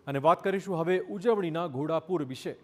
અને વાત કરીશું હવે ઉજવણીના ઘોડાપુર વિશે।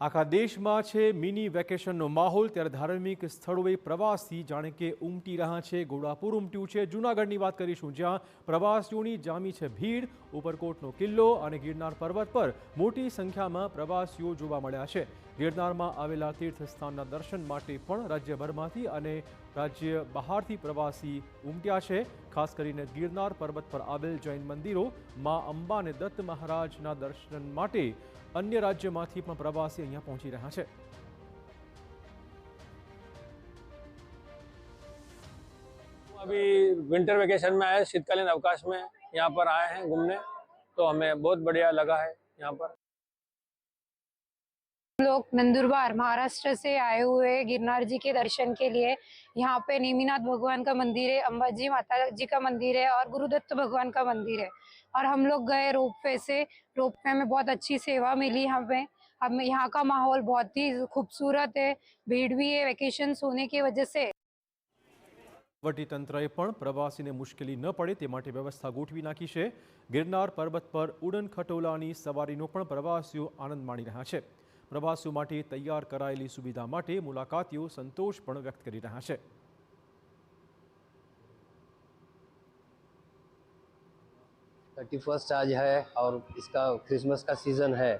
આખા દેશમાં છે મિની વેકેશનનો માહોલ, ત્યારે ધાર્મિક સ્થળોએ પ્રવાસી જાણે કે ઉમટી રહ્યા છે। ઘોડાપુર ઉમટ્યું છે। જૂનાગઢની વાત કરીશું, જ્યાં પ્રવાસીઓની જામી છે ભીડ। ઉપરકોટનો કિલ્લો અને ગિરનાર પર્વત પર મોટી સંખ્યામાં પ્રવાસીઓ જોવા મળ્યા છે। ગિરનારમાં આવેલા તીર્થસ્થાનના દર્શન માટે પણ રાજ્યભરમાંથી અને રાજ્ય બહારથી પ્રવાસી ઉમટ્યા છે। ખાસ કરીને ગિરનાર પર્વત પર આવેલ જૈન મંદિરો, મા અંબા અને દત્ત મહારાજના દર્શન માટે अन्य राज्यों में प्रवासी अहीं पहुंची रहा है। अभी विंटर वेकेशन में आए, शीतकालीन अवकाश में यहाँ पर आए हैं घूमने, तो हमें बहुत बढ़िया लगा है यहाँ पर। हम लोग नंदुरबार महाराष्ट्र से आए हुए गिरनार जी के दर्शन के लिए। यहाँ पे नेमिनाथ भगवान का मंदिर है, अंबाजी माता जी का मंदिर है और गुरुदत्त भगवान का मंदिर है। और हम लोग गए रोपवे से। रोपवे में बहुत अच्छी सेवा मिली हमें। हमें यहाँ का माहौल बहुत ही खूबसूरत है, भीड़ भी है वेकेशंस होने की वजह से। वहीवटीतंत्रએ પણ પ્રવાસીને મુશ્કેલી ન પડે તે માટે વ્યવસ્થા ગોઠવી નાખી છે। ગિરનાર પર્વત પર ઉડન ખટોલાની સવારીનો પણ પ્રવાસીઓ આનંદ માણી રહ્યા છે। પ્રવાસીઓ માટે તૈયાર કરાયેલી સુવિધા માટે મુલાકાતીઓ સંતોષ પણ વ્યક્ત કરી રહ્યા છે। 31 आज है और इसका क्रिसमस का सीज़न है,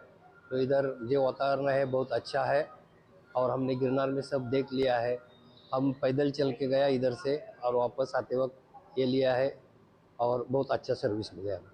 तो इधर जो वातावरण है बहुत अच्छा है और हमने गिरनार में सब देख लिया है। हम पैदल चल के गया इधर से और वापस आते वक्त ये लिया है और बहुत अच्छा सर्विस मिला है।